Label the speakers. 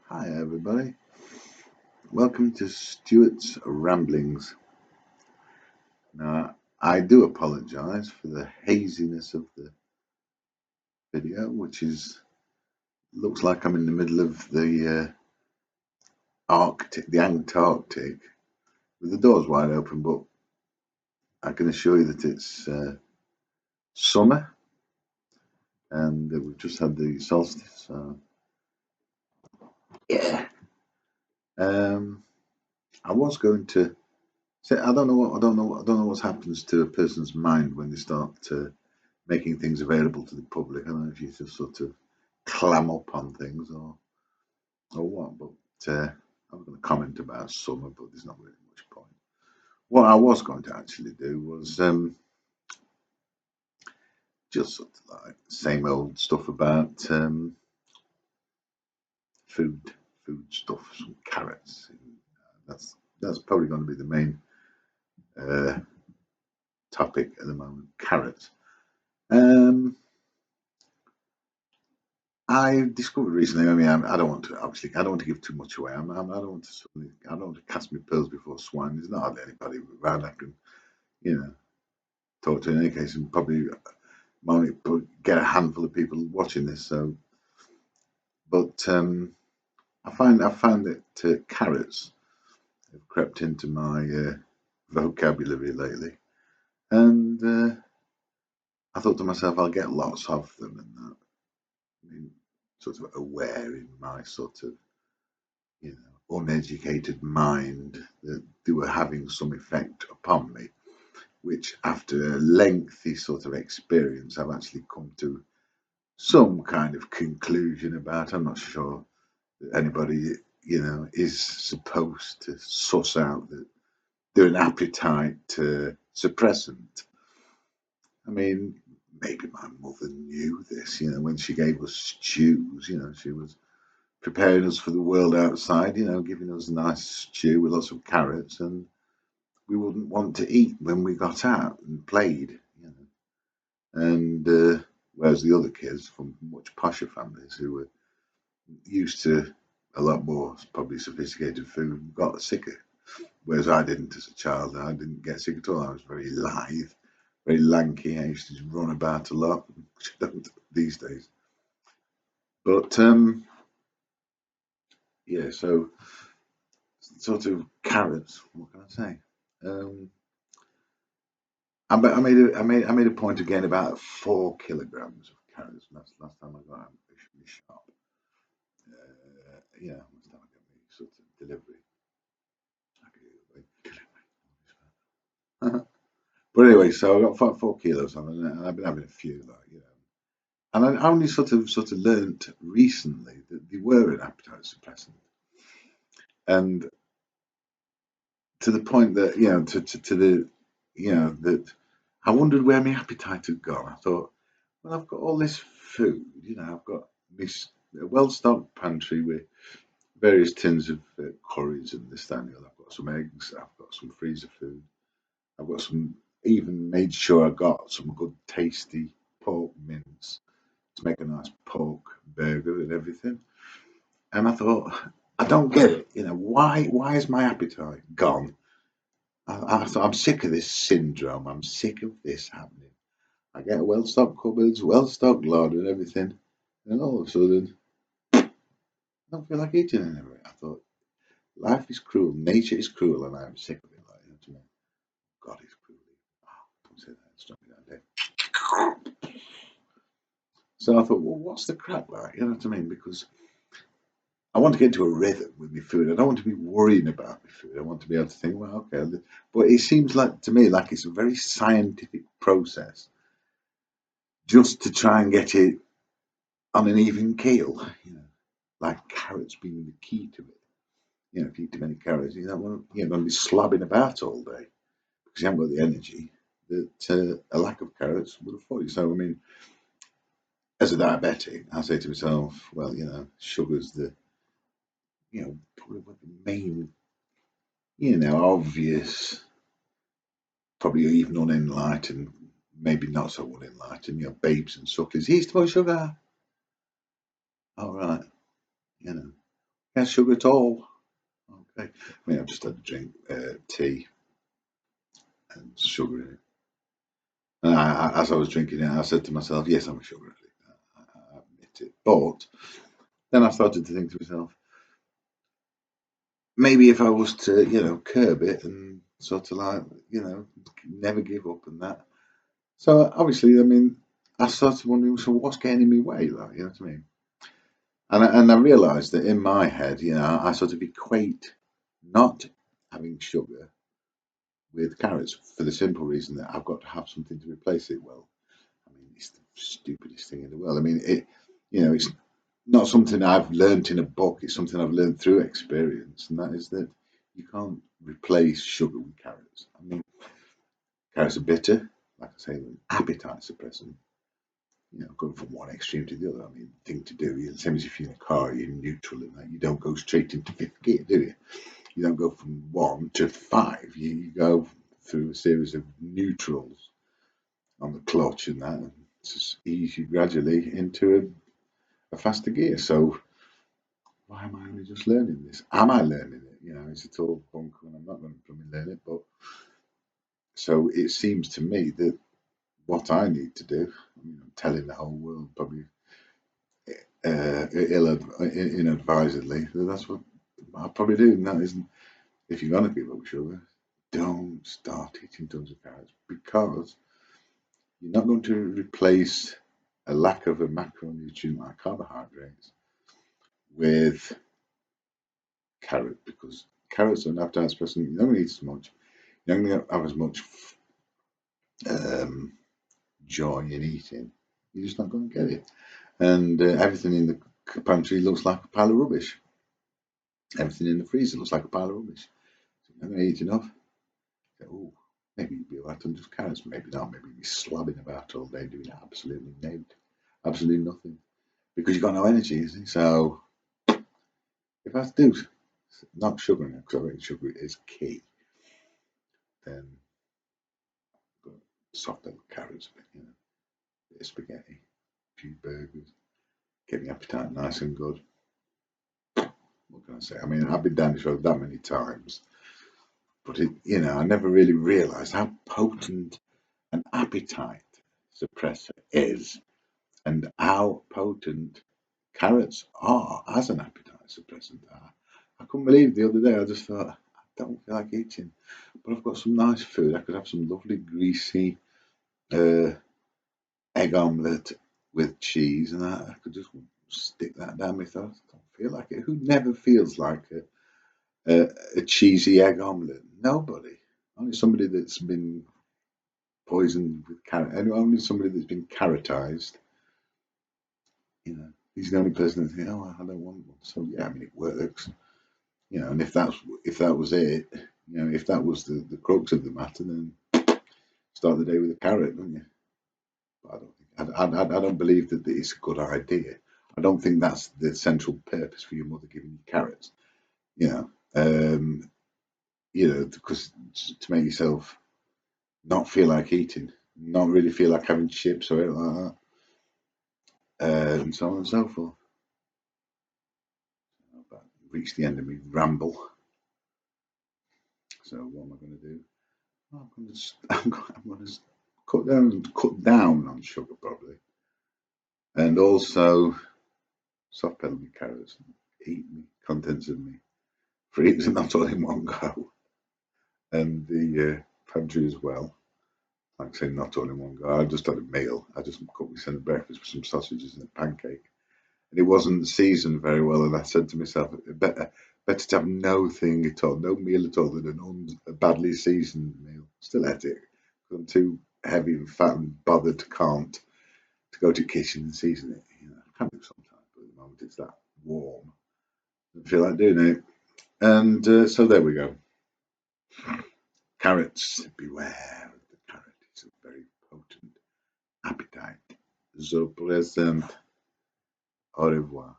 Speaker 1: Hi everybody, welcome to Stuart's Ramblings. Now, I do apologise for the haziness of the video, which looks like I'm in the middle of the Arctic, the Antarctic, with the doors wide open. But I can assure you that it's summer, and we've just had the solstice. So yeah, um, I was going to say I don't know what happens to a person's mind when they start making things available to the public. I don't know if you just sort of clam up on things or what, but I was going to comment about summer, but there's not really much point. What I was going to actually do was just sort of like same old stuff about food, food stuff, some carrots. That's probably going to be the main uh, topic at the moment. Carrots. Um, I discovered recently. I mean, I don't want to obviously. I don't want to give too much away. I don't want to. I don't want to cast my pearls before swine. There's not hardly anybody around I can, you know, talk to in any case, and probably only get a handful of people watching this. So, but I found that carrots have crept into my vocabulary lately, and I thought to myself, I'll get lots of them, and that. I mean, sort of aware in my sort of uneducated mind that they were having some effect upon me, which after a lengthy sort of experience, I've actually come to some kind of conclusion about. I'm not sure that anybody, is supposed to suss out that they're an appetite suppressant. I mean, maybe my mother knew this, when she gave us stews, she was preparing us for the world outside, giving us a nice stew with lots of carrots, and we wouldn't want to eat when we got out and played, And whereas the other kids from much posher families who were used to a lot more probably sophisticated food got sicker. Whereas I didn't as a child. I didn't get sick at all. I was very lithe, very lanky. I used to just run about a lot, which I don't these days. But yeah, so sort of carrots. What can I say? Um, I made a point again about 4 kilograms of carrots. That's last time I got out from the shop. Yeah, last time I got my sort of delivery. But anyway, so I got 4 kilos on, and I've been having a few, and I only sort of learnt recently that they were an appetite suppressant, and to the point that to the that I wondered where my appetite had gone. I thought, well, I've got all this food, I've got this well-stocked pantry with various tins of curries and this, that, and the other. I've got some eggs. I've got some freezer food. I've got some. Even made sure I got some good, tasty pork mince to make a nice pork burger and everything. And I thought, I don't get it. Why is my appetite gone? I thought I'm sick of this syndrome. I'm sick of this happening. I get well-stocked cupboards, well-stocked larder and everything, and all of a sudden, I don't feel like eating anything. I thought life is cruel, nature is cruel, and I'm sick of it. Like, you know, God is cruel. Oh, don't say that. Stop me that day. So I thought, well, what's the crap like? You know what I mean? Because I want to get into a rhythm with my food. I don't want to be worrying about my food. I want to be able to think, well, okay. But it seems like to me like it's a very scientific process just to try and get it on an even keel. Like carrots being the key to it. If you eat too many carrots, you're going to be slabbing about all day because you haven't got the energy that a lack of carrots would afford you. So, I mean, as a diabetic, I say to myself, well, sugar's probably one of the main, obvious, probably even unenlightened, maybe not so unenlightened, babes and suckers. He's too much sugar. All right, you know. Can't sugar at all. Okay. I mean, I've just had a drink tea and sugar in it. And as I was drinking it, I said to myself, yes, I'm a sugar addict. I admit it. But then I started to think to myself, maybe if I was to, curb it and sort of like, never give up and that. So obviously, I mean, I started wondering, so what's getting in my way? Like, you know what I mean? And I realised that in my head, I sort of equate not having sugar with carrots for the simple reason that I've got to have something to replace it. Well, I mean, it's the stupidest thing in the world. I mean, it's not something I've learnt in a book. It's something I've learned through experience, and that is that you can't replace sugar with carrots. I mean, carrots are bitter, like I say, an appetite suppressant. Going from one extreme to the other. I mean, thing to do. The same as if you're in a car, you're neutral in that. You don't go straight into fifth gear, do you? You don't go from 1 to 5. You go through a series of neutrals on the clutch and that, and just ease you gradually into a faster gear. So why am I only just learning this? Am I learning it? Is it all bunk and I'm not going to blooming learn it? But so it seems to me that what I need to do, I mean, I'm telling the whole world probably inadvisedly, that's what I'll probably do. And that isn't, if you're going to give up sugar, don't start eating tons of carrots because you're not going to replace a lack of a macronutrient like carbohydrates with carrot because carrots are an appetite suppressant. You don't eat as much. You're not going to have as much um, joy in eating. You're just not going to get it. And everything in the pantry looks like a pile of rubbish. Everything in the freezer looks like a pile of rubbish. So you're not going to eat enough. Oh, maybe you'd be right on just carrots. Maybe not. Maybe you'd be slabbing about all day doing absolutely absolutely nothing because you've got no energy. You see? So if I have to do not sugar now, because I reckon sugar is key, then I've got soft little carrots, a bit of spaghetti, a few burgers, get the appetite nice and good. What can I say? I mean, I've been down this road that many times, but I never really realised how potent an appetite suppressor is and how potent carrots are as an appetite suppressant. I couldn't believe the other day. I just thought I don't feel like eating, but I've got some nice food. I could have some lovely greasy uh, egg omelette with cheese, and I could just stick that down my throat. I don't feel like it. Who never feels like a cheesy egg omelette? Nobody. Only somebody that's been poisoned with carrot. And only somebody that's been carrotized. He's the only person that thinks, "Oh, I don't want one." So yeah, I mean, it works. And if that was it, if that was the crux of the matter, then start the day with a carrot, don't you? But I don't believe that it's a good idea. I don't think that's the central purpose for your mother giving you carrots. You know, um, because to make yourself not feel like eating, not really feel like having chips or anything like that, and so on and so forth. I've reached the end of my ramble. So what am I going to do? I'm going to cut down on sugar probably, and also soft pedal my carrots and eat me contents of me freezer, not all in one go, and the pantry as well. Like I say, not all in one go. I just had a meal. I just cooked myself a breakfast with some sausages and a pancake, and it wasn't seasoned very well. And I said to myself, better to have no thing at all, no meal at all, than a badly seasoned meal. Still ate it. I'm too heavy and fat and bothered can't to go to the kitchen and season it. I can do sometimes, but at the moment it's that warm. I don't feel like doing it. And so there we go. Carrots, beware of the carrot. It's a very potent appetite. So present. Au revoir.